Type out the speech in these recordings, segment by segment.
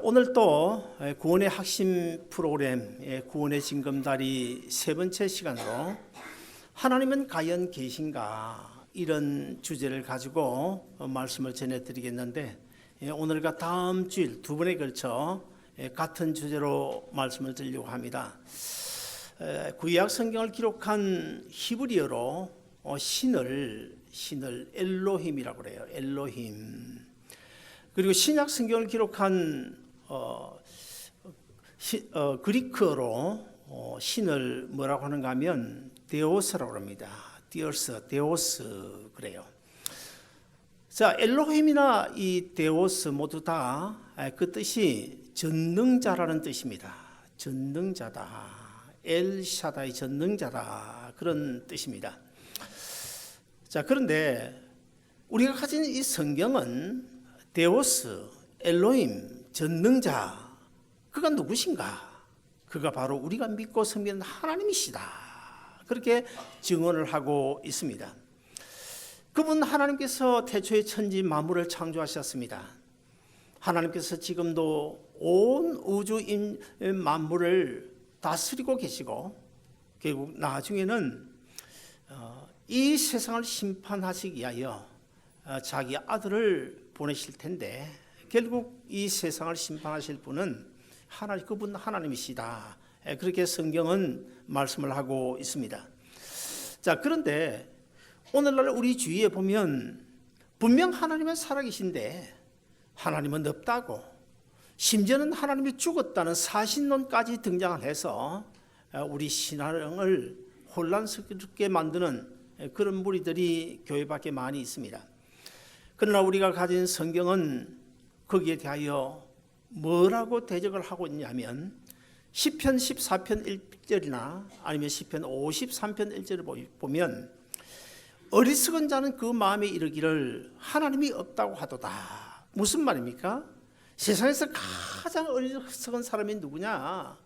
오늘 또 구원의 핵심 프로그램 구원의 징검다리 세 번째 시간으로 하나님은 과연 계신가 이런 주제를 가지고 말씀을 전해드리겠는데, 오늘과 다음 주일 두 번에 걸쳐 같은 주제로 말씀을 드리려고 합니다. 구약 성경을 기록한 히브리어로 신을 엘로힘이라고 그래요. 엘로힘. 그리고 신약 성경을 기록한 그리크어로 신을 뭐라고 하는가 하면 데오스라고 합니다. 데오스 그래요. 자, 엘로힘이나 이 데오스 모두 다 그 뜻이 전능자라는 뜻입니다. 전능자다. 엘샤다이 전능자다. 그런 뜻입니다. 자, 그런데 우리가 가진 이 성경은 데오스, 엘로힘, 전능자, 그가 누구신가? 그가 바로 우리가 믿고 섬기는 하나님이시다. 그렇게 증언을 하고 있습니다. 그분 하나님께서 태초에 천지 만물을 창조하셨습니다. 하나님께서 지금도 온 우주 만물을 다스리고 계시고, 결국 나중에는 이 세상을 심판하시기 위하여 자기 아들을 보내실 텐데, 결국 이 세상을 심판하실 분은 그분 하나님이시다. 그렇게 성경은 말씀을 하고 있습니다. 자, 그런데 오늘날 우리 주위에 보면 분명 하나님은 살아계신데 하나님은 없다고, 심지어는 하나님이 죽었다는 사신론까지 등장을 해서 우리 신앙을 혼란스럽게 만드는 그런 무리들이 교회 밖에 많이 있습니다. 그러나 우리가 가진 성경은 거기에 대하여 뭐라고 대적을 하고 있냐면, 시편 14편 1절이나 아니면 시편 53편 1절을 보면 어리석은 자는 그 마음에 이르기를 하나님이 없다고 하도다. 무슨 말입니까? 세상에서 가장 어리석은 사람이 누구냐?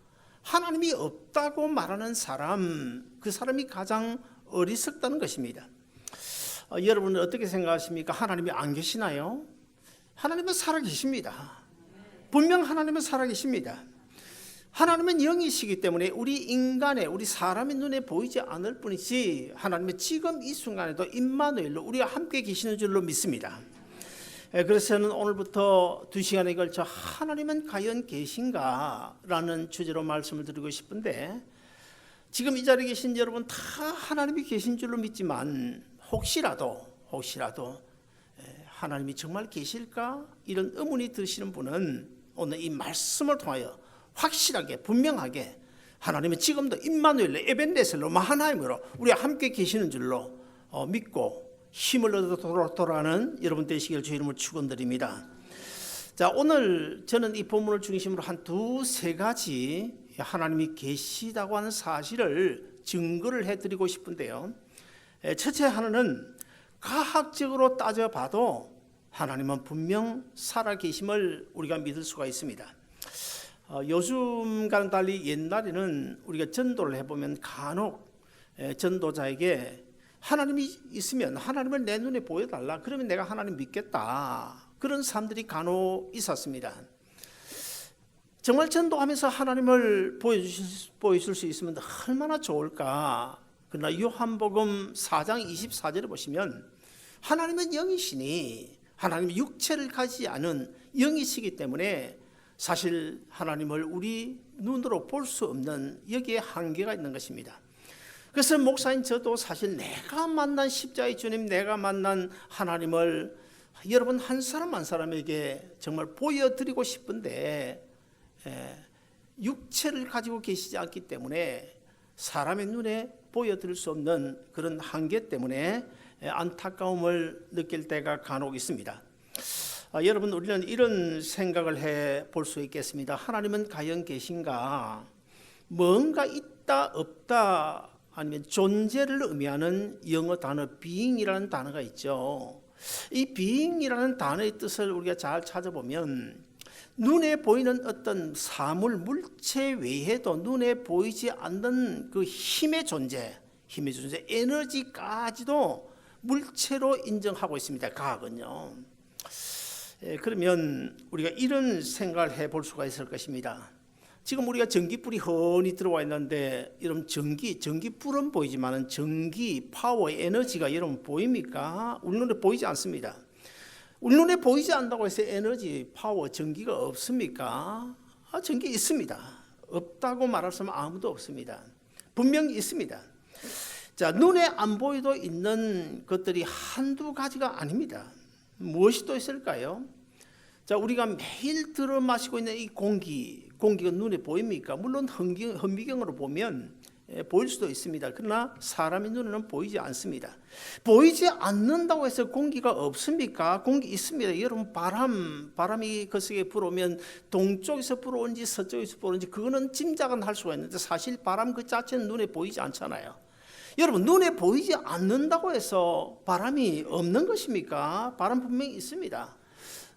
하나님이 없다고 말하는 사람, 그 사람이 가장 어리석다는 것입니다. 여러분은 어떻게 생각하십니까? 하나님이 안 계시나요? 하나님은 살아계십니다. 분명 하나님은 살아계십니다. 하나님은 영이시기 때문에 우리 사람의 눈에 보이지 않을 뿐이지, 하나님은 지금 이 순간에도 임마누엘로 우리와 함께 계시는 줄로 믿습니다. 그래서 저는 오늘부터 2시간에 걸쳐 하나님은 과연 계신가? 라는 주제로 말씀을 드리고 싶은데, 지금 이 자리에 계신 여러분 다 하나님이 계신 줄로 믿지만 혹시라도 하나님이 정말 계실까? 이런 의문이 드시는 분은 오늘 이 말씀을 통하여 확실하게 분명하게 하나님은 지금도 임마누엘 에벤네셀로 하나님으로 우리와 함께 계시는 줄로 믿고 힘을 얻어 돌아가는 여러분 되시길 주의 이름으로 축원드립니다. 자, 오늘 저는 이 본문을 중심으로 한 두세 가지 하나님이 계시다고 하는 사실을 증거를 해드리고 싶은데요. 첫째 하나는 과학적으로 따져봐도 하나님은 분명 살아계심을 우리가 믿을 수가 있습니다. 요즘과는 달리 옛날에는 우리가 전도를 해보면 간혹 전도자에게 하나님이 있으면 하나님을 내 눈에 보여달라, 그러면 내가 하나님 믿겠다, 그런 사람들이 간혹 있었습니다. 정말 전도하면서 하나님을 보여줄 수 있으면 얼마나 좋을까. 그러나 요한복음 4장 24절에 보시면 하나님은 영이시니, 하나님은 육체를 가지지 않은 영이시기 때문에 사실 하나님을 우리 눈으로 볼 수 없는, 여기에 한계가 있는 것입니다. 그래서 목사인 저도 사실 내가 만난 십자가의 주님, 내가 만난 하나님을 여러분 한 사람 한 사람에게 정말 보여드리고 싶은데 육체를 가지고 계시지 않기 때문에 사람의 눈에 보여드릴 수 없는 그런 한계 때문에 안타까움을 느낄 때가 간혹 있습니다. 여러분, 우리는 이런 생각을 해볼 수 있겠습니다. 하나님은 과연 계신가? 뭔가 있다 없다, 아니면 존재를 의미하는 영어 단어 being이라는 단어가 있죠. 이 being이라는 단어의 뜻을 우리가 잘 찾아보면 눈에 보이는 어떤 사물, 물체 외에도 눈에 보이지 않는 그 힘의 존재, 에너지까지도 물체로 인정하고 있습니다. 과학은요. 그러면 우리가 이런 생각을 해볼 수가 있을 것입니다. 지금 우리가 전기불이 훤히 들어와 있는데 여러분 전기불은 보이지만 전기, 파워, 에너지가 여러분 보입니까? 우리 눈에 보이지 않습니다. 우리 눈에 보이지 않는다고 해서 에너지, 파워, 전기가 없습니까? 전기 있습니다. 없다고 말할 사람은 아무도 없습니다. 분명히 있습니다. 자, 눈에 안 보여도 있는 것들이 한두 가지가 아닙니다. 무엇이 또 있을까요? 자, 우리가 매일 들어 마시고 있는 이 공기가 눈에 보입니까? 물론 현미경으로 보면 보일 수도 있습니다. 그러나 사람의 눈에는 보이지 않습니다. 보이지 않는다고 해서 공기가 없습니까? 공기 있습니다. 여러분 바람이 거세게 불어오면 동쪽에서 불어오는지 서쪽에서 불어오는지 그거는 짐작은 할 수가 있는데 사실 바람 그 자체는 눈에 보이지 않잖아요. 여러분 눈에 보이지 않는다고 해서 바람이 없는 것입니까? 바람 분명히 있습니다.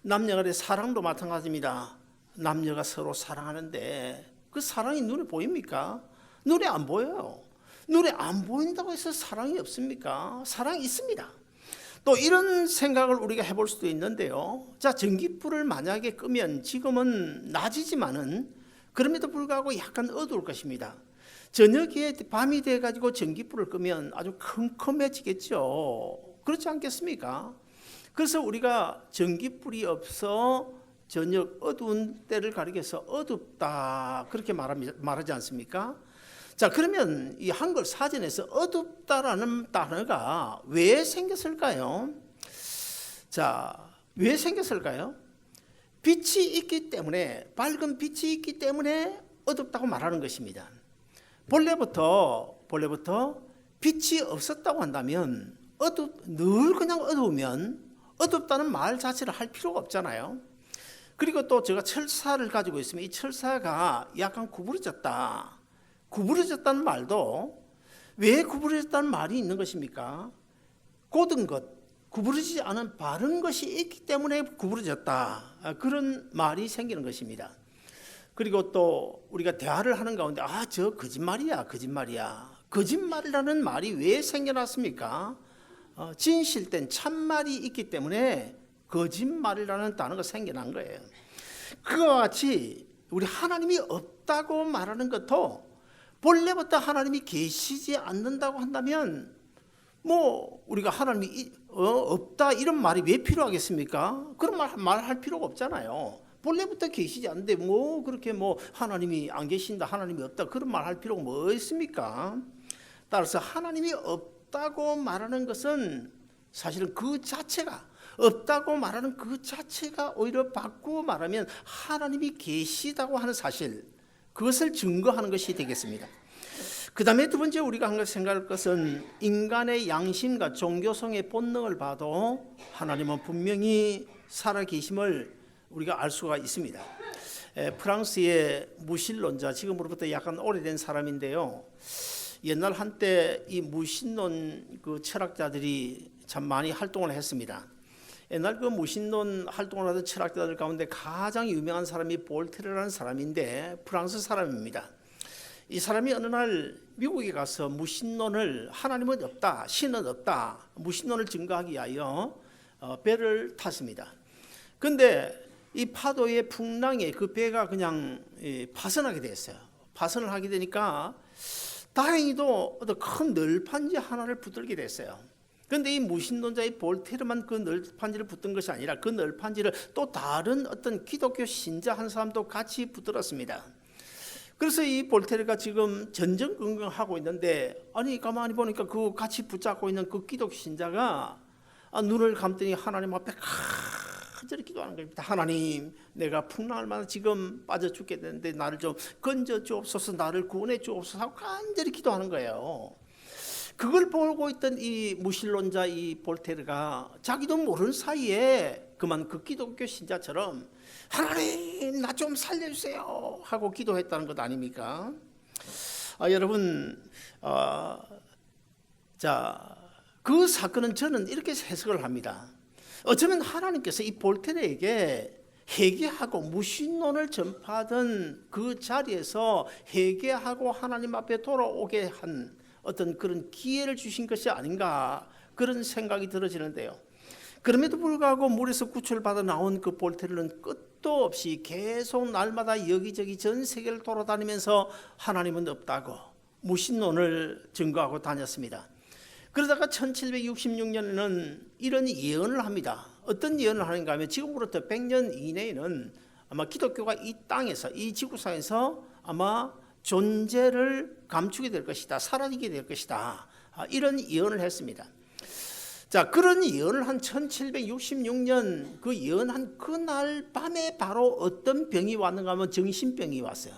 남녀간의 사랑도 마찬가지입니다. 남녀가 서로 사랑하는데 그 사랑이 눈에 보입니까? 눈에 안 보여요. 눈에 안 보인다고 해서 사랑이 없습니까? 사랑이 있습니다. 또 이런 생각을 우리가 해볼 수도 있는데요. 자, 전기불을 만약에 끄면 지금은 낮이지만은 그럼에도 불구하고 약간 어두울 것입니다. 저녁에 밤이 돼가지고 전기불을 끄면 아주 컴컴해지겠죠. 그렇지 않겠습니까? 그래서 우리가 전기불이 없어 저녁 어두운 때를 가리켜서 어둡다 그렇게 말하지 않습니까? 자, 그러면 이 한글 사전에서 어둡다라는 단어가 왜 생겼을까요? 자, 왜 생겼을까요? 빛이 있기 때문에, 밝은 빛이 있기 때문에 어둡다고 말하는 것입니다. 본래부터 빛이 없었다고 한다면 늘 그냥 어두우면 어둡다는 말 자체를 할 필요가 없잖아요. 그리고 또 제가 철사를 가지고 있으면 이 철사가 약간 구부러졌다는 말도 왜 구부러졌다는 말이 있는 것입니까? 고든 것, 구부러지지 않은 바른 것이 있기 때문에 구부러졌다. 그런 말이 생기는 것입니다. 그리고 또 우리가 대화를 하는 가운데 저 거짓말이야. 거짓말이라는 말이 왜 생겨났습니까? 진실된 참말이 있기 때문에 거짓말이라는 단어가 생겨난 거예요. 그와 같이 우리 하나님이 없다고 말하는 것도 본래부터 하나님이 계시지 않는다고 한다면 우리가 하나님이 없다 이런 말이 왜 필요하겠습니까? 그런 말 할 필요가 없잖아요. 본래부터 계시지 않는데 그렇게 하나님이 안 계신다, 하나님이 없다 그런 말 할 필요가 뭐 있습니까? 따라서 하나님이 없다고 말하는 것은 사실은 그 자체가 없다고 말하는 그 자체가 오히려 바꾸어 말하면 하나님이 계시다고 하는 사실, 그것을 증거하는 것이 되겠습니다. 그 다음에 두 번째 우리가 한 가지 생각할 것은 인간의 양심과 종교성의 본능을 봐도 하나님은 분명히 살아계심을 우리가 알 수가 있습니다. 프랑스의 무신론자, 지금으로부터 약간 오래된 사람인데요. 옛날 한때 이 무신론 그 철학자들이 참 많이 활동을 했습니다. 옛날 그 무신론 활동을 하던 철학자들 가운데 가장 유명한 사람이 볼테르라는 사람인데 프랑스 사람입니다. 이 사람이 어느 날 미국에 가서 무신론을, 하나님은 없다, 신은 없다, 무신론을 증거하기 위하여 배를 탔습니다. 그런데 이 파도의 풍랑에 그 배가 그냥 파선하게 됐어요. 파선을 하게 되니까 다행히도 어떤 큰 널판지 하나를 붙들게 됐어요. 그런데 이 무신론자의 볼테르만 그 널판지를 붙든 것이 아니라 그 널판지를 또 다른 어떤 기독교 신자 한 사람도 같이 붙들었습니다. 그래서 이 볼테르가 지금 전전긍긍하고 있는데 가만히 보니까 그 같이 붙잡고 있는 그 기독교 신자가 눈을 감더니 하나님 앞에 간절히 기도하는 겁니다. 하나님, 내가 풍랑을 만나 지금 빠져 죽게 되는데 나를 좀 건져 주옵소서, 나를 구원해 주옵소서 하고 간절히 기도하는 거예요. 그걸 보고 있던 이 무신론자 이 볼테르가 자기도 모르는 사이에 그만 그 기독교 신자처럼 하나님 나 좀 살려주세요 하고 기도했다는 것 아닙니까? 여러분, 그 사건은 저는 이렇게 해석을 합니다. 어쩌면 하나님께서 이 볼테르에게 회개하고 무신론을 전파하던 그 자리에서 회개하고 하나님 앞에 돌아오게 한 어떤 그런 기회를 주신 것이 아닌가 그런 생각이 들어지는데요. 그럼에도 불구하고 물에서 구출받아 나온 그 볼테르는 끝도 없이 계속 날마다 여기저기 전 세계를 돌아다니면서 하나님은 없다고 무신론을 증거하고 다녔습니다. 그러다가 1766년에는 이런 예언을 합니다. 어떤 예언을 하는가 하면 지금으로부터 100년 이내에는 아마 기독교가 이 땅에서, 이 지구상에서 아마 존재를 감추게 될 것이다, 사라지게 될 것이다, 이런 예언을 했습니다. 자, 그런 예언을 한 1766년 그 예언한 그날 밤에 바로 어떤 병이 왔는가 하면 정신병이 왔어요.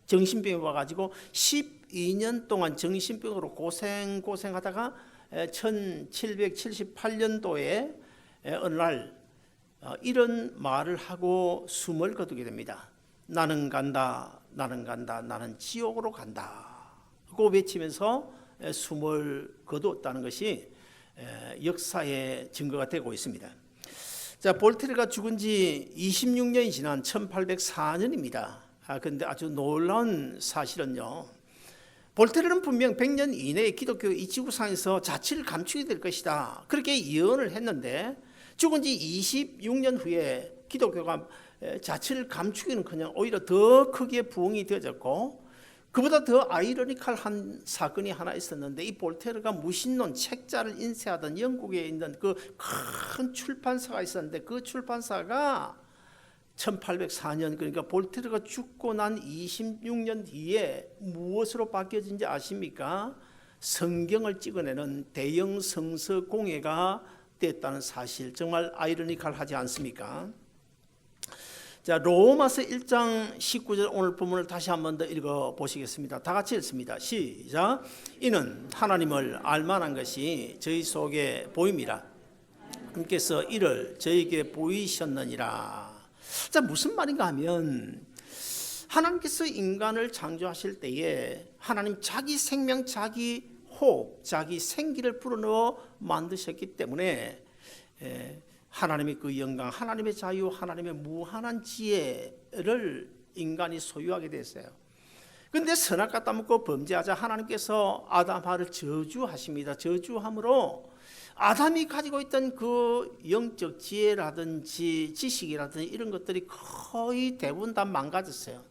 정신병이 와가지고 12년 동안 정신병으로 고생하다가 1778년도에 어느 날 이런 말을 하고 숨을 거두게 됩니다. 나는 간다, 나는 간다, 나는 지옥으로 간다 고 외치면서 숨을 거두었다는 것이 역사의 증거가 되고 있습니다. 자, 볼테르가 죽은 지 26년이 지난 1804년입니다. 그런데 아주 놀라운 사실은요, 볼테르는 분명 100년 이내에 기독교 이 지구상에서 자취를 감추게 될 것이다, 그렇게 예언을 했는데 죽은 지 26년 후에 기독교가 자취를 감추기는커녕 오히려 더 크게 부흥이 되어졌고, 그보다 더 아이러니컬한 사건이 하나 있었는데, 이 볼테르가 무신론 책자를 인쇄하던 영국에 있는 그 큰 출판사가 있었는데, 그 출판사가 1804년, 그러니까 볼테르가 죽고 난 26년 뒤에 무엇으로 바뀌어진지 아십니까? 성경을 찍어내는 대형 성서 공예가 됐다는 사실, 정말 아이러니컬하지 않습니까? 자, 로마서 1장 19절 오늘 본문을 다시 한 번 더 읽어보시겠습니다. 다 같이 읽습니다. 시작. 이는 하나님을 알만한 것이 저희 속에 보임이라. 하나님께서 이를 저에게 보이셨느니라. 자, 무슨 말인가 하면 하나님께서 인간을 창조하실 때에 하나님 자기 생명, 자기 호흡, 자기 생기를 불어넣어 만드셨기 때문에 하나님의 그 영광, 하나님의 자유, 하나님의 무한한 지혜를 인간이 소유하게 됐어요. 그런데 선악과 따먹고 범죄하자 하나님께서 아담하를 저주하십니다. 저주함으로 아담이 가지고 있던 그 영적 지혜라든지 지식이라든지 이런 것들이 거의 대부분 다 망가졌어요.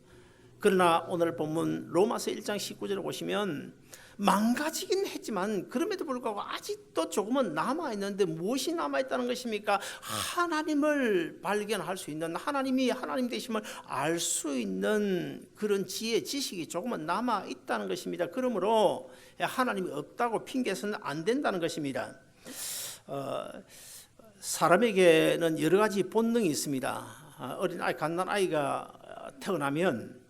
그러나 오늘 본문 로마서 1장 19절에 보시면 망가지긴 했지만 그럼에도 불구하고 아직도 조금은 남아있는데 무엇이 남아있다는 것입니까? 하나님을 발견할 수 있는, 하나님이 하나님 되심을 알 수 있는 그런 지혜, 지식이 조금은 남아있다는 것입니다. 그러므로 하나님이 없다고 핑계서는 안 된다는 것입니다. 사람에게는 여러 가지 본능이 있습니다. 어린아이, 갓난아이가 태어나면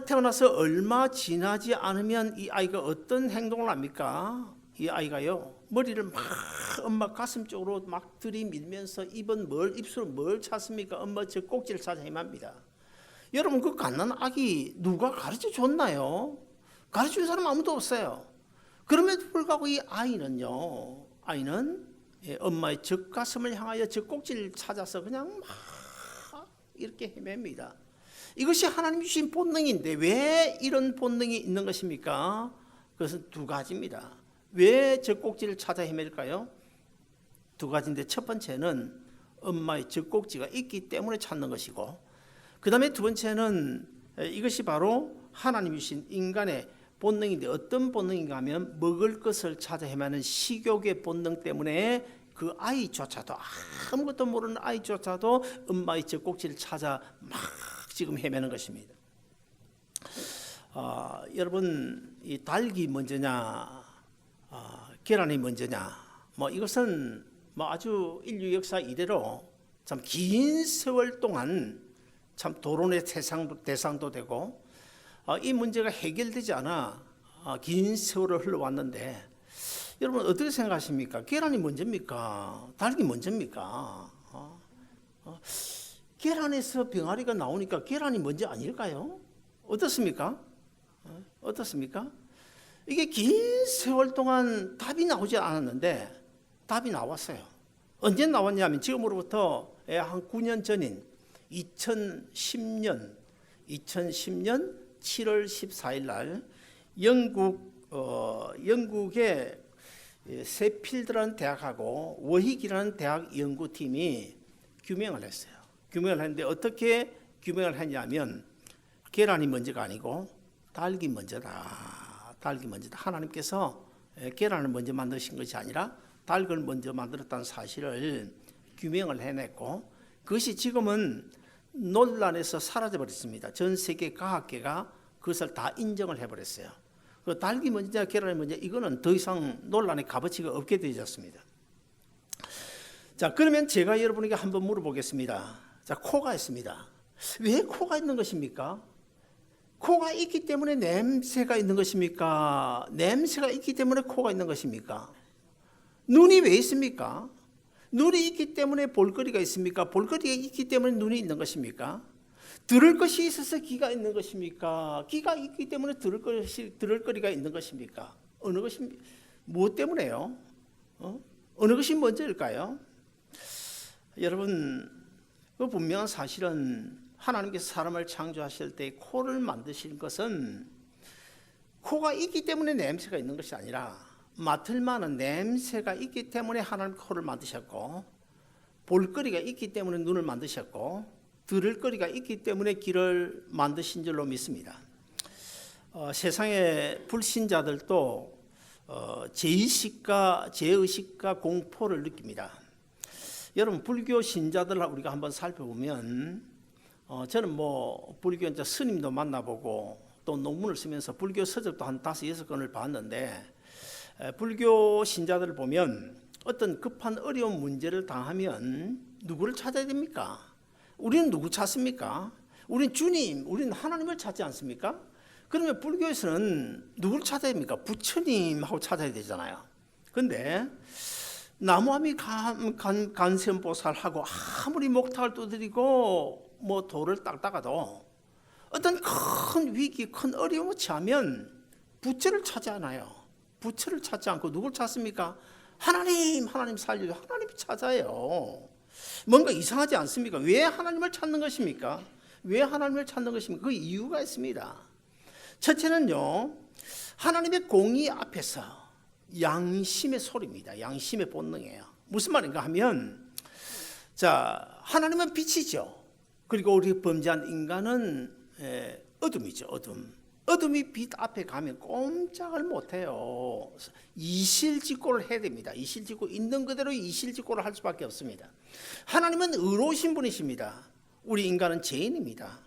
태어나서 얼마 지나지 않으면 이 아이가 어떤 행동을 합니까? 이 아이가요, 머리를 막 엄마 가슴 쪽으로 막 들이밀면서 입술은 뭘 찾습니까? 엄마 저 꼭지를 찾아 헤맵니다. 여러분, 그 갓난아기 누가 가르쳐 줬나요? 가르쳐 준 사람 아무도 없어요. 그럼에도 불구하고 이 아이는 엄마의 젖가슴을 향하여 젖꼭지를 찾아서 그냥 막 이렇게 헤맵니다. 이것이 하나님 주신 본능인데 왜 이런 본능이 있는 것입니까? 그것은 두 가지입니다. 왜 젖꼭지를 찾아 헤맬까요? 두 가지인데, 첫 번째는 엄마의 젖꼭지가 있기 때문에 찾는 것이고, 그 다음에 두 번째는 이것이 바로 하나님 주신 인간의 본능인데, 어떤 본능인가 하면 먹을 것을 찾아 헤매는 식욕의 본능 때문에 그 아이조차도, 아무것도 모르는 아이조차도 엄마의 젖꼭지를 찾아 막 지금 헤매는 것입니다. 여러분, 이 닭이 먼저냐, 계란이 먼저냐, 이것은 아주 인류 역사 이래로 참 긴 세월 동안 참 토론의 대상도 되고, 이 문제가 해결되지 않아 긴 세월을 흘러왔는데, 여러분 어떻게 생각하십니까? 계란이 먼저입니까? 닭이 먼저입니까? 계란에서 병아리가 나오니까 계란이 먼저 아닐까요? 어떻습니까? 어떻습니까? 이게 긴 세월 동안 답이 나오지 않았는데 답이 나왔어요. 언제 나왔냐면 지금으로부터 한 9년 전인 2010년 7월 14일 날 영국의 세필드라는 대학하고 워익이라는 대학 연구팀이 규명을 했어요. 규명을 했는데 어떻게 규명을 했냐면 계란이 먼저가 아니고 닭이 먼저다. 닭이 먼저다. 하나님께서 계란을 먼저 만드신 것이 아니라 닭을 먼저 만들었다는 사실을 규명을 해냈고 그것이 지금은 논란에서 사라져버렸습니다. 전 세계 과학계가 그것을 다 인정을 해버렸어요. 그 닭이 먼저 계란이 먼저 이거는 더 이상 논란의 값어치가 없게 되어졌습니다. 자, 그러면 제가 여러분에게 한번 물어보겠습니다. 자, 코가 있습니다. 왜 코가 있는 것입니까? 코가 있기 때문에 냄새가 있는 것입니까? 냄새가 있기 때문에 코가 있는 것입니까? 눈이 왜 있습니까? 눈이 있기 때문에 볼거리가 있습니까? 볼거리가 있기 때문에 눈이 있는 것입니까? 들을 것이 있어서 귀가 있는 것입니까? 귀가 있기 때문에 들을 거리가 있는 것입니까? 어느 것이 무엇 때문에요? 어느 것이 먼저일까요? 여러분, 그 분명한 사실은 하나님께서 사람을 창조하실 때 코를 만드신 것은 코가 있기 때문에 냄새가 있는 것이 아니라 맡을 만한 냄새가 있기 때문에 하나님 코를 만드셨고 볼거리가 있기 때문에 눈을 만드셨고 들을 거리가 있기 때문에 귀를 만드신 줄로 믿습니다. 세상의 불신자들도 죄의식과 공포를 느낍니다. 여러분 불교 신자들 우리가 한번 살펴보면 저는 불교 이제 스님도 만나보고 또 논문을 쓰면서 불교 서적도 한 5-6권을 봤는데 불교 신자들을 보면 어떤 급한 어려운 문제를 당하면 누구를 찾아야 됩니까? 우리는 누구 찾습니까? 우리는 주님, 우리는 하나님을 찾지 않습니까? 그러면 불교에서는 누구를 찾아야 됩니까? 부처님하고 찾아야 되잖아요. 그런데 나무아미 간세음보살하고 아무리 목탁을 두드리고 돌을 닦다가도 어떤 큰 위기, 큰 어려움을 처하면 부처를 찾지 않아요. 부처를 찾지 않고 누굴 찾습니까? 하나님 살려줘. 하나님 찾아요. 뭔가 이상하지 않습니까? 왜 하나님을 찾는 것입니까? 왜 하나님을 찾는 것입니까? 그 이유가 있습니다. 첫째는요, 하나님의 공의 앞에서 양심의 소리입니다. 양심의 본능이에요. 무슨 말인가 하면, 자, 하나님은 빛이죠. 그리고 우리 범죄한 인간은 어둠이죠. 어둠이 빛 앞에 가면 꼼짝을 못해요. 이실직고를 해야 됩니다. 이실직고 있는 그대로 이실직고를 할 수밖에 없습니다. 하나님은 의로우신 분이십니다. 우리 인간은 죄인입니다.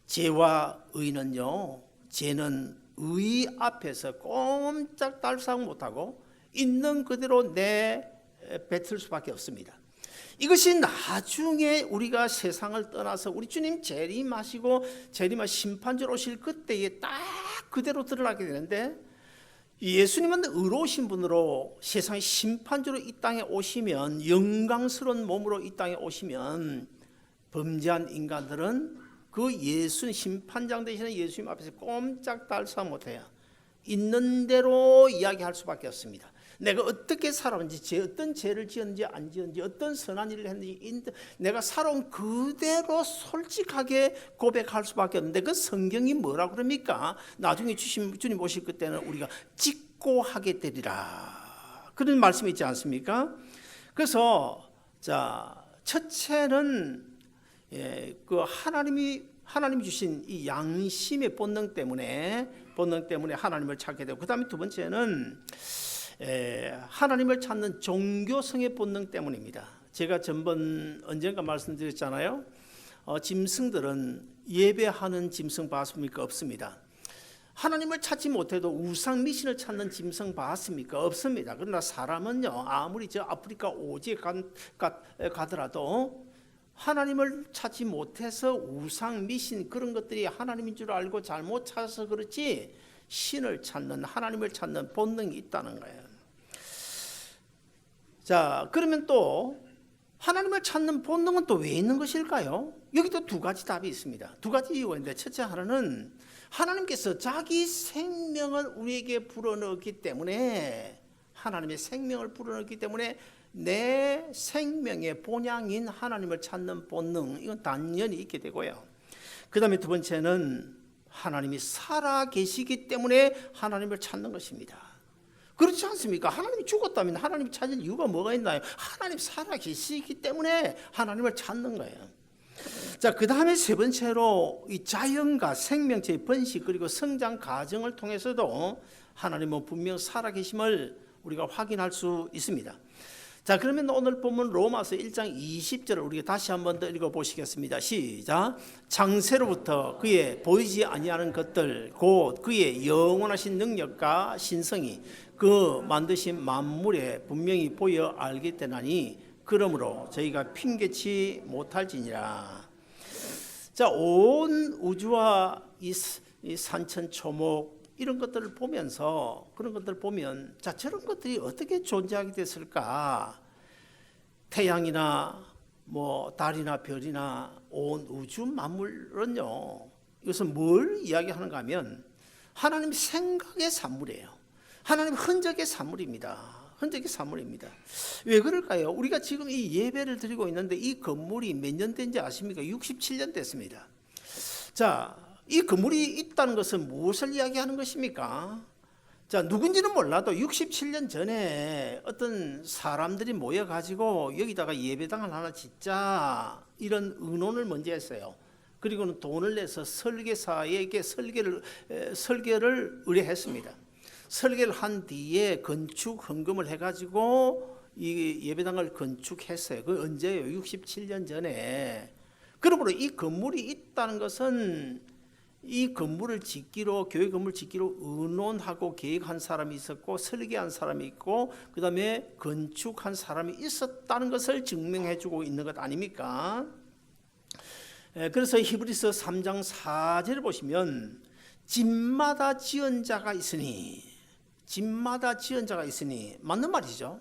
죄와 의는요, 죄는 의 앞에서 꼼짝달싹 못하고 있는 그대로 내뱉을 수밖에 없습니다. 이것이 나중에 우리가 세상을 떠나서 우리 주님 재림하시고 심판주로 오실 그때에 딱 그대로 드러나게 되는데 예수님은 의로우신 분으로 세상의 심판주로 이 땅에 오시면 영광스러운 몸으로 이 땅에 오시면 범죄한 인간들은 그 예수 심판장 되시는 예수님 앞에서 꼼짝달싹 못해요. 있는 대로 이야기할 수밖에 없습니다. 내가 어떻게 살았는지, 어떤 죄를 지었는지 안 지었는지, 어떤 선한 일을 했는지 내가 살아온 그대로 솔직하게 고백할 수밖에 없는데 그 성경이 뭐라고 그럽니까? 나중에 주님 오실 그때는 우리가 직고하게 되리라. 그런 말씀이 있지 않습니까? 그래서 자, 첫째는 그 하나님이 주신 이 양심의 본능 때문에 하나님을 찾게 되고, 그 다음에 두 번째는 하나님을 찾는 종교성의 본능 때문입니다. 제가 전번 언젠가 말씀드렸잖아요. 짐승들은 예배하는 짐승 봤습니까? 없습니다. 하나님을 찾지 못해도 우상 미신을 찾는 짐승 봤습니까? 없습니다. 그러나 사람은요, 아무리 저 아프리카 오지에 가더라도 하나님을 찾지 못해서 우상 미신 그런 것들이 하나님인 줄 알고 잘못 찾아서 그렇지 신을 찾는, 하나님을 찾는 본능이 있다는 거예요. 자, 그러면 또 하나님을 찾는 본능은 또 왜 있는 것일까요? 여기도 두 가지 답이 있습니다. 두 가지 이유가 있는데, 첫째 하나는 하나님께서 자기 생명을 우리에게 불어넣었기 때문에, 하나님의 생명을 불어넣었기 때문에 내 생명의 본향인 하나님을 찾는 본능, 이건 당연히 있게 되고요. 그 다음에 두 번째는 하나님이 살아 계시기 때문에 하나님을 찾는 것입니다. 그렇지 않습니까? 하나님이 죽었다면 하나님이 찾을 이유가 뭐가 있나요? 하나님 살아계시기 때문에 하나님을 찾는 거예요. 자, 그 다음에 세 번째로 이 자연과 생명체의 번식 그리고 성장 과정을 통해서도 하나님은 분명 살아계심을 우리가 확인할 수 있습니다. 자, 그러면 오늘 본문 로마서 1장 20절을 우리가 다시 한 번 더 읽어보시겠습니다. 시작. 창세로부터 그의 보이지 아니하는 것들 곧 그의 영원하신 능력과 신성이 그 만드신 만물에 분명히 보여 알게 되나니 그러므로 저희가 핑계치 못할지니라. 자, 온 우주와 이 산천초목 이런 것들을 보면서 그런 것들을 보면 자, 저런 것들이 어떻게 존재하게 됐을까? 태양이나 뭐 달이나 별이나 온 우주 만물은요, 이것은 뭘 이야기하는가 하면 하나님 생각의 산물이에요. 하나님 흔적의 산물입니다. 흔적의 산물입니다. 왜 그럴까요? 우리가 지금 이 예배를 드리고 있는데 이 건물이 몇 년 된지 아십니까? 67년 됐습니다. 자, 이 건물이 있다는 것은 무엇을 이야기하는 것입니까? 자, 누군지는 몰라도 67년 전에 어떤 사람들이 모여가지고 여기다가 예배당을 하나 짓자 이런 의논을 먼저 했어요. 그리고는 돈을 내서 설계사에게 설계를 의뢰했습니다. 설계를 한 뒤에 건축 헌금을 해가지고 이 예배당을 건축했어요. 그 언제요? 67년 전에. 그러므로 이 건물이 있다는 것은 이 건물을 짓기로 교회 건물 짓기로 의논하고 계획한 사람이 있었고 설계한 사람이 있고 그 다음에 건축한 사람이 있었다는 것을 증명해주고 있는 것 아닙니까? 그래서 히브리서 3장 4절을 보시면 집마다 지은 자가 있으니 집마다 지은 자가 있으니 맞는 말이죠.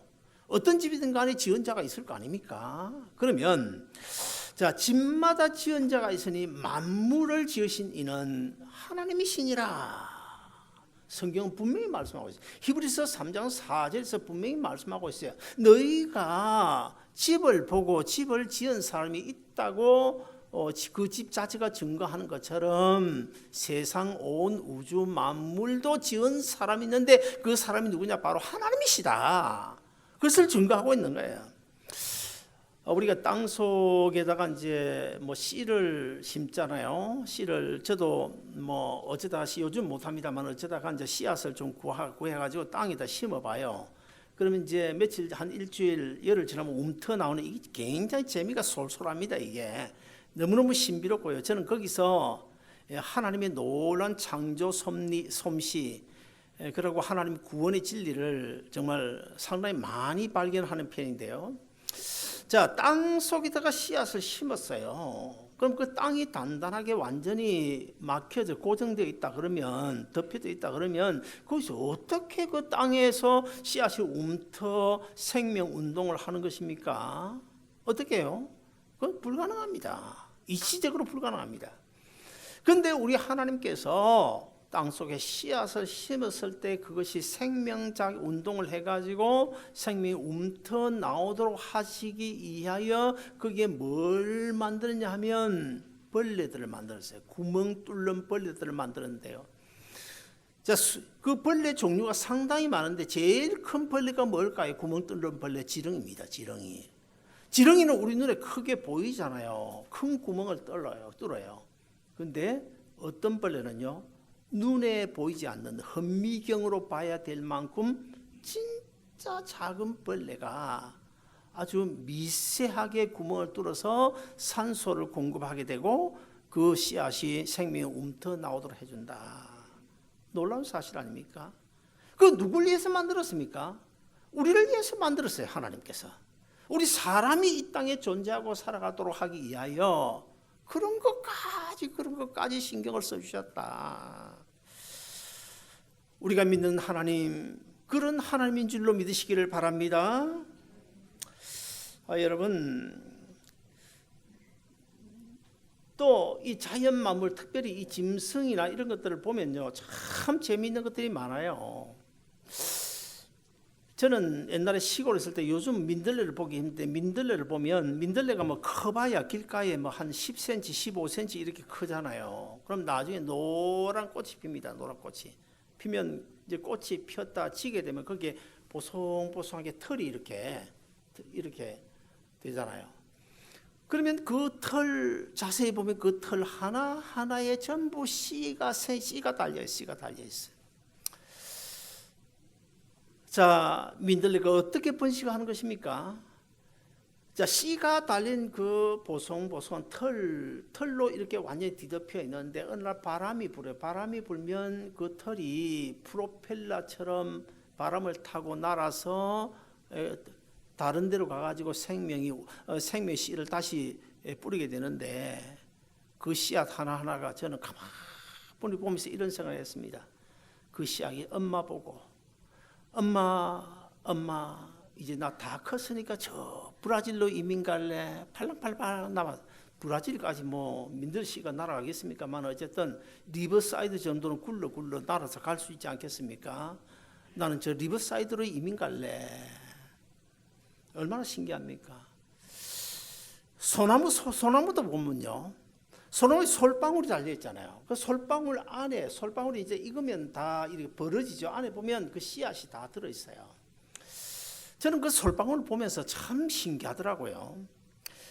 어떤 집이든 간에 지은 자가 있을 거 아닙니까? 그러면 자, 집마다 지은 자가 있으니 만물을 지으신 이는 하나님이시니라. 성경은 분명히 말씀하고 있어요. 히브리서 3장 4절에서 분명히 말씀하고 있어요. 너희가 집을 보고 집을 지은 사람이 있다고 그 집 자체가 증거하는 것처럼 세상 온 우주 만물도 지은 사람이 있는데 그 사람이 누구냐? 바로 하나님이시다. 그것을 증거하고 있는 거예요. 우리가 땅 속에다가 이제 뭐 씨를 심잖아요. 씨를 저도 뭐 어쩌다 요즘 못합니다만 어쩌다가 이제 씨앗을 좀 구해가지고 땅에다 심어봐요. 그러면 이제 며칠 한 일주일 열흘 지나면 움터 나오는 이게 굉장히 재미가 솔솔합니다. 이게 너무너무 신비롭고요. 저는 거기서 하나님의 놀라운 창조 솜씨 그리고 하나님 구원의 진리를 정말 상당히 많이 발견하는 편인데요. 자, 땅 속에다가 씨앗을 심었어요. 그럼 그 땅이 단단하게 완전히 막혀져 고정되어 있다 그러면 덮여져 있다 그러면 거기서 어떻게 그 땅에서 씨앗이 움터 생명 운동을 하는 것입니까? 어떻게 해요? 그건 불가능합니다. 일시적으로 불가능합니다. 그런데 우리 하나님께서 땅속에 씨앗을 심었을 때 그것이 생명작 운동을 해가지고 생명이 움터 나오도록 하시기 위하여 거기에 뭘 만들었냐 하면 벌레들을 만들었어요. 구멍 뚫는 벌레들을 만들었는데요. 자, 그 벌레 종류가 상당히 많은데 제일 큰 벌레가 뭘까요? 구멍 뚫는 벌레 지렁이입니다. 지렁이. 지렁이는 우리 눈에 크게 보이잖아요. 큰 구멍을 뚫어요. 그런데 어떤 벌레는요, 눈에 보이지 않는 현미경으로 봐야 될 만큼 진짜 작은 벌레가 아주 미세하게 구멍을 뚫어서 산소를 공급하게 되고 그 씨앗이 생명의 움터 나오도록 해준다. 놀라운 사실 아닙니까? 그 누굴 위해서 만들었습니까? 우리를 위해서 만들었어요. 하나님께서. 우리 사람이 이 땅에 존재하고 살아가도록 하기 위하여 그런 것까지 신경을 써주셨다. 우리가 믿는 하나님, 그런 하나님인 줄로 믿으시기를 바랍니다. 여러분, 또 이 자연 만물, 특별히 이 짐승이나 이런 것들을 보면요, 참 재미있는 것들이 많아요. 저는 옛날에 시골에 있을 때 요즘 민들레를 보기 힘든데 민들레를 보면 민들레가 뭐 커봐야 길가에 뭐 한 10cm, 15cm 이렇게 크잖아요. 그럼 나중에 노란 꽃이 핍니다. 노란 꽃이. 피면 이제 꽃이 피었다 지게 되면 거기에 보송보송하게 털이 이렇게 되잖아요. 그러면 그 털 자세히 보면 그 털 하나 하나에 전부 씨가 달려 있어요. 자, 민들레가 어떻게 번식하는 것입니까? 자, 씨가 달린 그 보송보송한 털로 이렇게 완전히 뒤덮여 있는데 어느 날 바람이 불어요. 바람이 불면 그 털이 프로펠러처럼 바람을 타고 날아서 다른 데로 가가지고 생명의 씨를 다시 뿌리게 되는데 그 씨앗 하나하나가 저는 가만히 보면서 이런 생각을 했습니다. 그 씨앗이 엄마 보고 엄마 이제 나 다 컸으니까 저 브라질로 이민 갈래. 팔랑팔랑 남아 브라질까지 뭐 민들 씨가 날아가겠습니까만 어쨌든 리버사이드 정도는 굴러 날아서 갈 수 있지 않겠습니까? 나는 저 리버사이드로 이민 갈래. 얼마나 신기합니까? 소나무도 보면요. 소나무에 솔방울이 달려 있잖아요. 그 솔방울 안에 솔방울이 이제 익으면 다 이렇게 벌어지죠. 안에 보면 그 씨앗이 다 들어 있어요. 저는 그 솔방울을 보면서 참 신기하더라고요.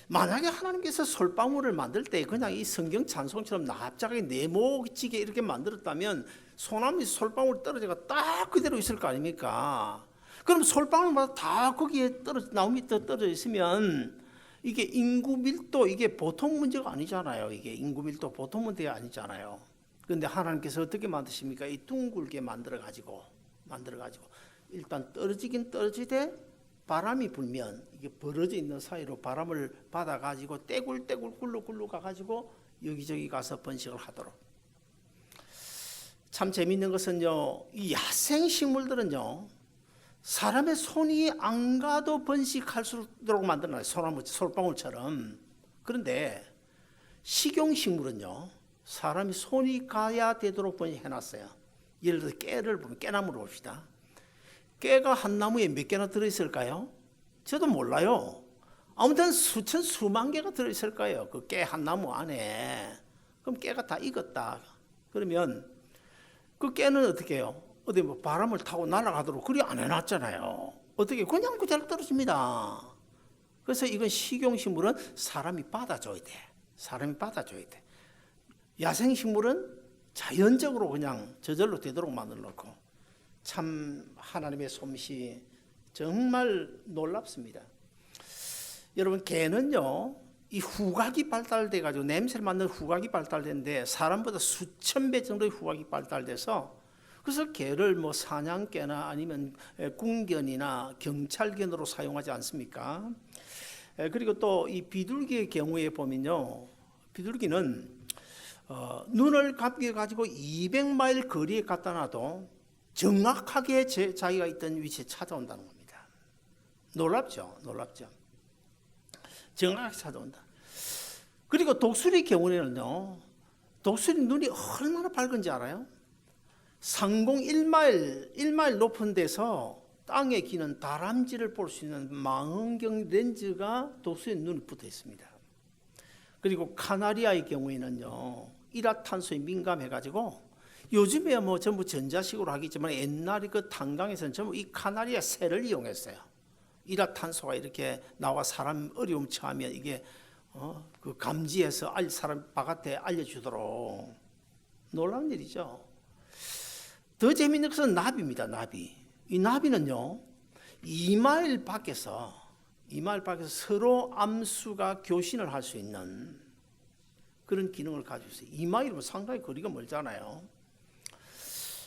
만약에 하나님께서 솔방울을 만들 때 그냥 이 성경 찬송처럼 납작하게 네모지게 이렇게 만들었다면 소나무에 솔방울 떨어져가 딱 그대로 있을 거 아닙니까? 그럼 솔방울마다 다 거기에 나무 밑에 떨어져 있으면 이게 인구 밀도 이게 보통 문제가 아니잖아요. 이게 인구 밀도 보통 문제가 아니잖아요. 그런데 하나님께서 어떻게 만드십니까? 이 둥글게 만들어 가지고 일단 떨어지긴 떨어지되 바람이 불면 이게 벌어져 있는 사이로 바람을 받아 가지고 떼굴떼굴 굴러 가 가지고 여기저기 가서 번식을 하도록. 참 재미있는 것은요, 이 야생 식물들은요, 사람의 손이 안 가도 번식할 수 있도록 만들어놔요. 소나무, 솔방울처럼. 그런데 식용식물은요, 사람이 손이 가야 되도록 번식해놨어요. 예를 들어 깨를 보면 깨나무를 봅시다. 깨가 한 나무에 몇 개나 들어있을까요? 저도 몰라요. 아무튼 수만 개가 들어있을 거예요. 그 깨 한 나무 안에. 그럼 깨가 다 익었다. 그러면 그 깨는 어떻게 해요? 어디 뭐 바람을 타고 날아가도록 그리 안 해놨잖아요. 어떻게 그냥 그대로 떨어집니다. 그래서 이건 식용식물은 사람이 받아줘야 돼. 야생식물은 자연적으로 그냥 저절로 되도록 만들어 놓고 참 하나님의 솜씨 정말 놀랍습니다. 여러분 개는요 이 후각이 발달돼 가지고 냄새를 맡는 후각이 발달되는데 사람보다 수천 배 정도의 후각이 발달돼서 그래서 개를 뭐 사냥개나 아니면 궁견이나 경찰견으로 사용하지 않습니까? 그리고 또 이 비둘기의 경우에 보면요, 비둘기는 눈을 감겨 가지고 200마일 거리에 갖다 놔도 정확하게 자기가 있던 위치에 찾아온다는 겁니다. 놀랍죠? 정확하게 찾아온다. 그리고 독수리 경우에는요, 독수리 눈이 얼마나 밝은지 알아요? 상공 1마일 높은 데서 땅에 기는 다람쥐를 볼 수 있는 망원경 렌즈가 독수리 눈에 붙어 있습니다. 그리고 카나리아의 경우에는요, 일화탄소에 민감해가지고 요즘에 뭐 전부 전자식으로 하겠지만 옛날에 그 탄광에서는 전부 이 카나리아 쇠를 이용했어요. 일화탄소가 이렇게 나와 사람 어려움 처하면 이게 그 감지해서 사람 바깥에 알려주도록. 놀라운 일이죠. 더 재미있는 것은 나비입니다. 나비. 이 나비는요 2마일 밖에서 서로 암수가 교신을 할 수 있는 그런 기능을 가지고 있어요. 2마일이면 상당히 거리가 멀잖아요.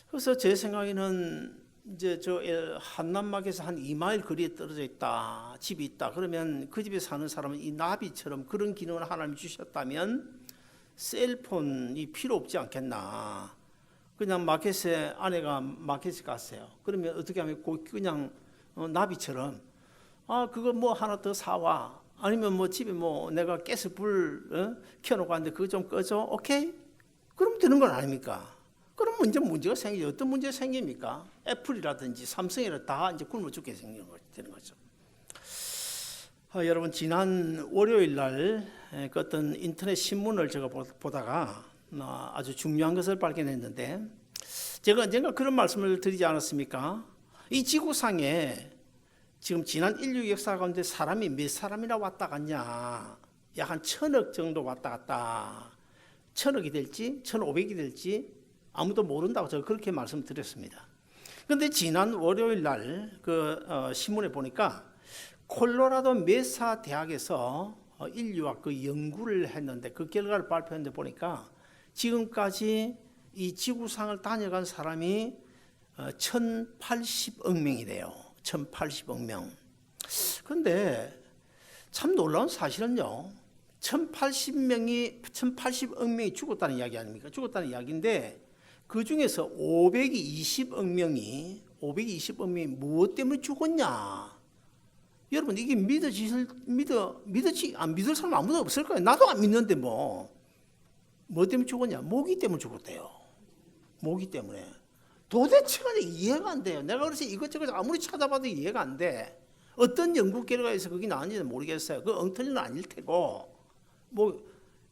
그래서 제 생각에는 이제 저 한남막에서 한 2마일 거리에 떨어져 있다, 집이 있다. 그러면 그 집에 사는 사람은 이 나비처럼 그런 기능을 하나님이 주셨다면 셀폰이 필요 없지 않겠나. 그냥 아내가 마켓에 갔어요. 그러면 어떻게 하면 그냥 나비처럼 그거 뭐 하나 더 사와. 아니면 뭐 집에 뭐 내가 가스불 켜놓고 왔는데 그거 좀 꺼줘. 오케이? 그럼 되는 건 아닙니까? 그럼 문제가 생기죠. 어떤 문제가 생깁니까? 애플이라든지 삼성이라든지 다 이제 굶어 죽게 되는 거죠. 여러분 지난 월요일 날 그 어떤 인터넷 신문을 제가 보다가 아주 중요한 것을 발견했는데 제가 언젠가 그런 말씀을 드리지 않았습니까? 이 지구상에 지금 지난 인류 역사 가운데 사람이 몇 사람이나 왔다 갔냐? 약 한 1000억 정도 왔다 갔다. 1000억이 될지 1500이 될지 아무도 모른다고 제가 그렇게 말씀드렸습니다. 그런데 지난 월요일 날 신문에 보니까 콜로라도 메사 대학에서 인류학 그 연구를 했는데 그 결과를 발표했는데 보니까 지금까지 이 지구상을 다녀간 사람이 1080억 명이래요. 1080억 명. 그런데 참 놀라운 사실은요. 1080억 명이 죽었다는 이야기 아닙니까? 죽었다는 이야기인데 그 중에서 520억 명이 무엇 때문에 죽었냐? 여러분 이게 믿을 사람 아무도 없을 거예요. 나도 안 믿는데 뭐 때문에 죽었냐? 모기 때문에 죽었대요. 모기 때문에. 도대체가 이해가 안 돼요. 내가 그래서 이것저것 아무리 찾아봐도 이해가 안 돼. 어떤 연구 결과에서 그게 나왔는지는 모르겠어요. 그 엉터리는 아닐 테고.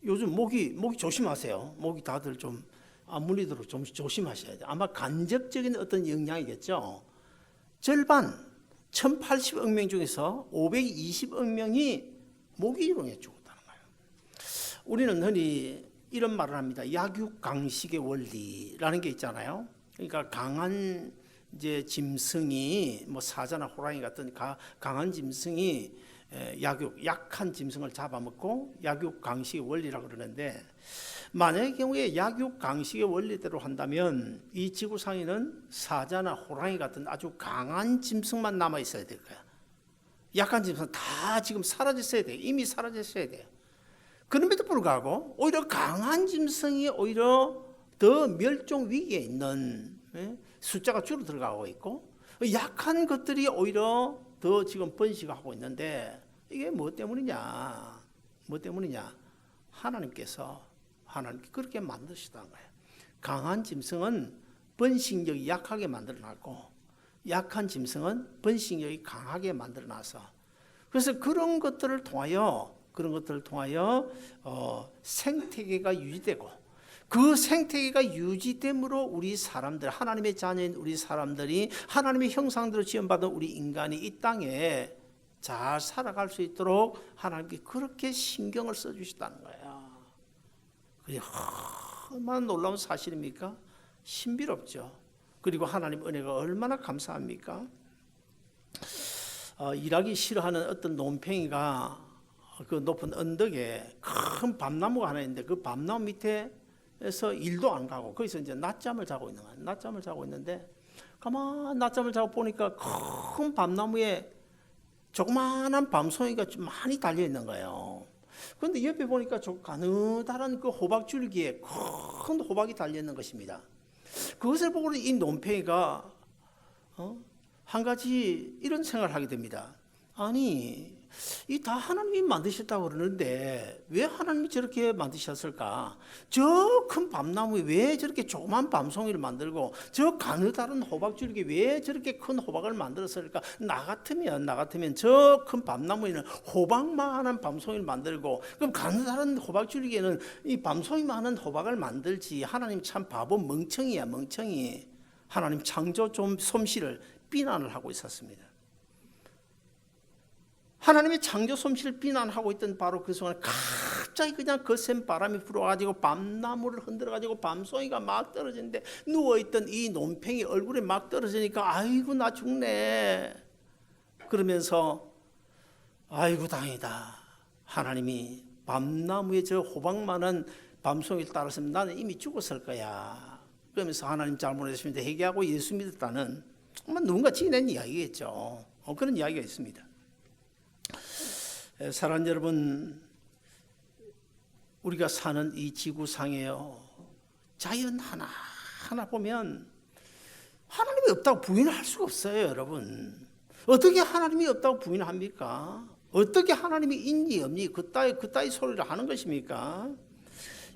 요즘 모기 조심하세요. 모기 다들 좀 안 물리도록 좀 조심하셔야 돼요. 아마 간접적인 어떤 영향이겠죠. 절반 1080억 명 중에서 520억 명이 모기용에 죽었다는 거예요. 우리는 흔히 이런 말을 합니다. 약육강식의 원리라는 게 있잖아요. 그러니까 강한 짐승이 사자나 호랑이 같은 강한 짐승이 약한 짐승을 잡아먹고 약육강식의 원리라고 그러는데 만약의 경우에 약육강식의 원리대로 한다면 이 지구상에는 사자나 호랑이 같은 아주 강한 짐승만 남아 있어야 될 거야. 약한 짐승은 다 지금 사라졌어야 돼요. 이미 사라졌어야 돼요. 그럼에도 불구하고 오히려 강한 짐승이 오히려 더 멸종 위기에 있는 숫자가 줄어들어가고 있고 약한 것들이 오히려 더 지금 번식하고 있는데 이게 뭐 때문이냐? 하나님께서 그렇게 만드시다는 거예요. 강한 짐승은 번식력이 약하게 만들어놨고 약한 짐승은 번식력이 강하게 만들어놔서 그래서 그런 것들을 통하여 생태계가 유지되고 그 생태계가 유지됨으로 우리 사람들, 하나님의 자녀인 우리 사람들이 하나님의 형상대로 지음받은 우리 인간이 이 땅에 잘 살아갈 수 있도록 하나님께 그렇게 신경을 써주시다는 거예요. 그게 얼마나 놀라운 사실입니까? 신비롭죠. 그리고 하나님 은혜가 얼마나 감사합니까? 일하기 싫어하는 어떤 논팽이가 그 높은 언덕에 큰 밤나무가 하나 있는데 그 밤나무 밑에서 일도 안 가고 거기서 이제 낮잠을 자고 있는 거예요. 낮잠을 자고 있는데 가만 낮잠을 자고 보니까 큰 밤나무에 조그마한 밤송이가 좀 많이 달려 있는 거예요. 그런데 옆에 보니까 저 가느다란 그 호박줄기에 큰 호박이 달려 있는 것입니다. 그것을 보고 이 논팽이가 한 가지 이런 생각을 하게 됩니다. 아니, 이 다 하나님이 만드셨다고 그러는데 왜 하나님이 저렇게 만드셨을까? 저 큰 밤나무에 왜 저렇게 조그만 밤송이를 만들고 저 가느다란 호박줄기에 왜 저렇게 큰 호박을 만들었을까? 나 같으면 저 큰 밤나무에는 호박만한 밤송이를 만들고 그럼 가느다란 호박줄기에는 이 밤송이만한 호박을 만들지. 하나님 참 바보 멍청이야, 멍청이. 하나님 창조 좀 솜씨를 비난을 하고 있었습니다. 하나님의 창조 솜씨를 비난하고 있던 바로 그 순간 갑자기 그냥 거센 바람이 불어가지고 밤나무를 흔들어가지고 밤송이가 막 떨어지는데 누워있던 이 논팽이 얼굴에 막 떨어지니까 아이고 나 죽네. 그러면서 아이고 다행이다. 하나님이 밤나무에 저 호박만한 밤송이를 따랐으면 나는 이미 죽었을 거야. 그러면서 하나님 잘못했습니다 회개하고 예수 믿었다는 누군가 지낸 이야기겠죠. 그런 이야기가 있습니다. 사랑하는 여러분, 우리가 사는 이 지구상에요 자연 하나 보면 하나님이 없다고 부인할 수가 없어요. 여러분 어떻게 하나님이 없다고 부인합니까? 어떻게 하나님이 있니 없니 그따위 소리를 하는 것입니까?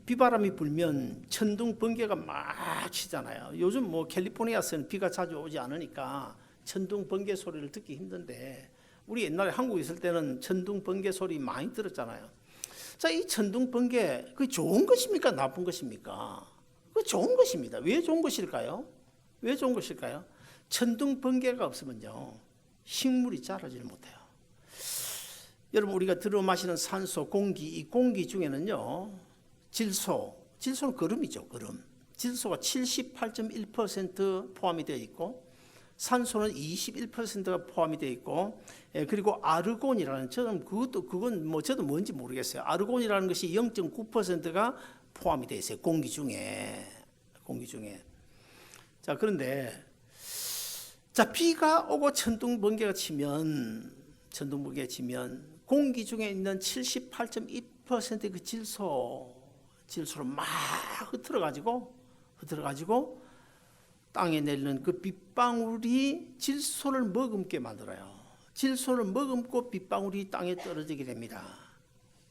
비바람이 불면 천둥 번개가 막 치잖아요. 요즘 캘리포니아에서는 비가 자주 오지 않으니까 천둥 번개 소리를 듣기 힘든데 우리 옛날에 한국에 있을 때는 천둥 번개 소리 많이 들었잖아요. 자, 이 천둥 번개 그 좋은 것입니까? 나쁜 것입니까? 그 좋은 것입니다. 왜 좋은 것일까요? 왜 좋은 것일까요? 천둥 번개가 없으면요 식물이 자라지를 못해요. 여러분 우리가 들어 마시는 산소, 공기, 이 공기 중에는요 질소는 거름이죠. 거름. 질소가 78.1% 포함이 되어 있고 산소는 21%가 포함이 되어 있고, 그리고 아르곤이라는 그건 저도 뭔지 모르겠어요. 아르곤이라는 것이 0.9%가 포함이 되어 있어요. 공기 중에. 자, 그런데 비가 오고 천둥 번개가 치면 공기 중에 있는 78.2%의 그 질소로 막 흩어가지고 땅에 내리는 그 빗방울이 질소를 머금게 만들어요. 질소를 머금고 빗방울이 땅에 떨어지게 됩니다.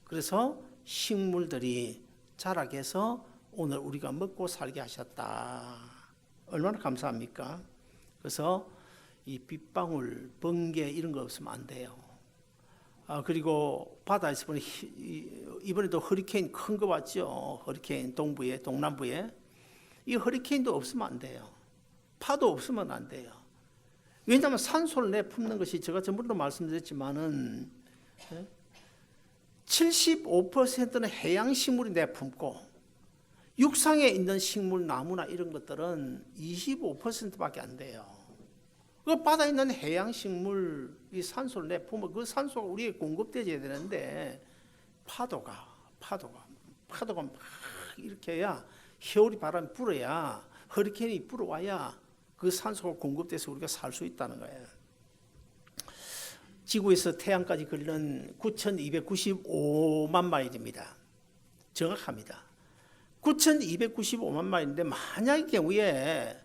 그래서 식물들이 자라게 해서 오늘 우리가 먹고 살게 하셨다. 얼마나 감사합니까? 그래서 이 빗방울, 번개 이런 거 없으면 안 돼요. 그리고 바다에서 이번에도 허리케인 큰 거 왔죠. 허리케인 동남부에. 이 허리케인도 없으면 안 돼요. 파도 없으면 안 돼요. 왜냐하면 산소를 내뿜는 것이 제가 전부터 말씀드렸지만은 75%는 해양 식물이 내뿜고 육상에 있는 식물, 나무나 이런 것들은 25%밖에 안 돼요. 그 바다에 있는 해양 식물이 산소를 내뿜으면 그 산소가 우리에게 공급되어야 되는데 파도가 막 이렇게 해야 겨울이 바람이 불어야 허리케인이 불어와야 그 산소가 공급돼서 우리가 살 수 있다는 거예요. 지구에서 태양까지 거리는 9,295만 마일입니다. 정확합니다. 9,295만 마일인데 만약의 경우에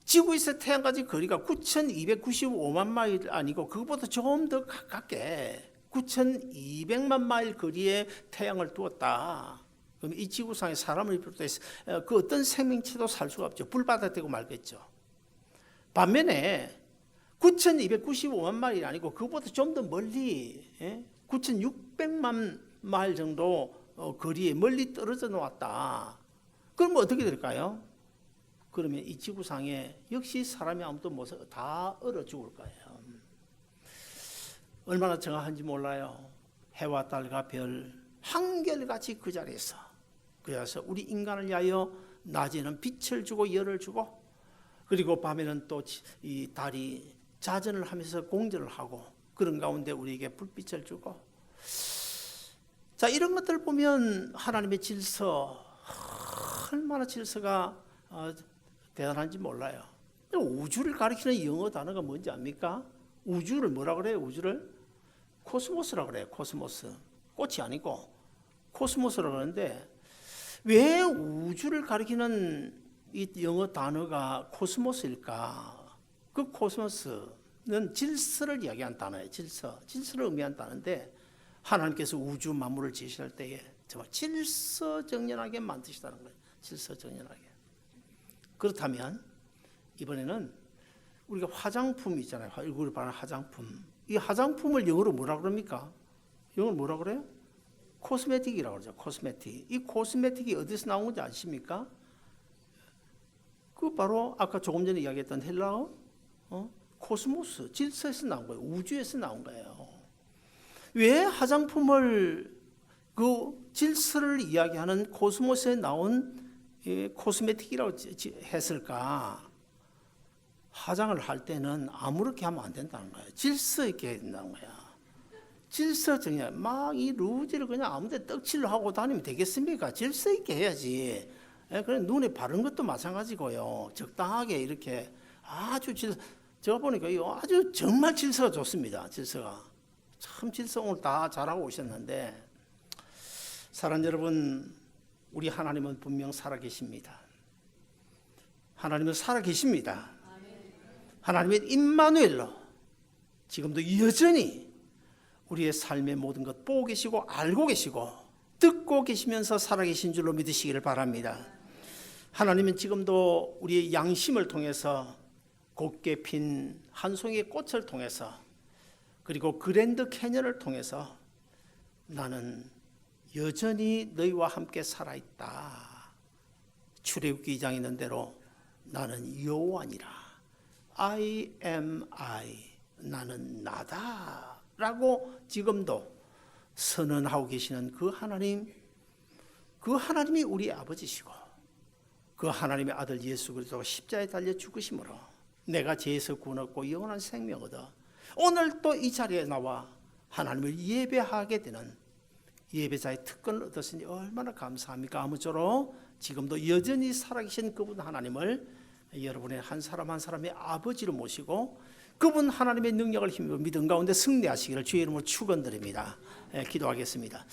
지구에서 태양까지 거리가 9,295만 마일 아니고 그것보다 조금 더 가깝게 9,200만 마일 거리에 태양을 두었다. 그럼 이 지구상에 사람을 비롯해서 그 어떤 생명체도 살 수가 없죠. 불바다 되고 말겠죠. 반면에 9,295만 마일이 아니고 그것보다 좀 더 멀리 9,600만 마일 정도 거리에 멀리 떨어져 놓았다. 그럼 어떻게 될까요? 그러면 이 지구상에 역시 사람이 아무도 못 다 얼어 죽을 거예요. 얼마나 정확한지 몰라요. 해와 달과 별 한결같이 그 자리에서 그래서 우리 인간을 위하여 낮에는 빛을 주고 열을 주고 그리고 밤에는 또 이 달이 자전을 하면서 공전을 하고 그런 가운데 우리에게 불빛을 주고 자 이런 것들 보면 하나님의 질서 얼마나 질서가 대단한지 몰라요. 우주를 가리키는 영어 단어가 뭔지 압니까? 우주를 뭐라 그래요? 우주를 코스모스라고 그래요. 코스모스. 꽃이 아니고 코스모스라고 그러는데 왜 우주를 가리키는 이 영어 단어가 코스모스일까? 그 코스모스는 질서를 이야기한 단어예요. 질서를 의미한 단어인데 하나님께서 우주 만물을 지으실 때에 정말 질서정연하게 만드시다는 거예요. 질서정연하게. 그렇다면 이번에는 우리가 화장품 있잖아요. 얼굴을 바르는 화장품. 이 화장품을 영어로 뭐라 그럽니까? 영어로 뭐라 그래요? 코스메틱이라고 그러죠. 코스메틱. 이 코스메틱이 어디서 나온 건지 아십니까? 그 바로 아까 조금 전에 이야기했던 헬라어 코스모스, 질서에서 나온 거예요. 우주에서 나온 거예요. 왜 화장품을 그 질서를 이야기하는 코스모스에 나온 코스메틱이라고 했을까? 화장을 할 때는 아무렇게 하면 안 된다는 거예요. 질서 있게 해야 된다는 거야. 질서 정연. 막 이 루즈를 그냥 아무데 떡칠로 하고 다니면 되겠습니까? 질서 있게 해야지. 그래 눈에 바른 것도 마찬가지고요. 적당하게 이렇게 아주 제가 보니까 이거 아주 정말 질서가 좋습니다. 질서가 참 질서 오늘 다 잘하고 오셨는데 사랑하는 여러분, 우리 하나님은 분명 살아계십니다. 하나님은 살아계십니다. 하나님은 임마누엘로 지금도 여전히 우리의 삶의 모든 것 보고 계시고 알고 계시고 듣고 계시면서 살아계신 줄로 믿으시기를 바랍니다. 하나님은 지금도 우리의 양심을 통해서 곱게 핀 한 송이의 꽃을 통해서 그리고 그랜드 캐년을 통해서 나는 여전히 너희와 함께 살아있다. 출애굽기 2장에 있는 대로 나는 여호와니라. I am I. 나는 나다. 라고 지금도 선언하고 계시는 그 하나님, 그 하나님이 우리 아버지시고 그 하나님의 아들 예수 그리스도가 십자가에 달려 죽으심으로 내가 죄에서 구원 얻고 영원한 생명 얻어 오늘 또 이 자리에 나와 하나님을 예배하게 되는 예배자의 특권을 얻었으니 얼마나 감사합니까? 아무쪼록 지금도 여전히 살아계신 그분 하나님을 여러분의 한 사람 한 사람의 아버지로 모시고 그분 하나님의 능력을 힘입어 믿음 가운데 승리하시기를 주의 이름으로 축원드립니다. 기도하겠습니다.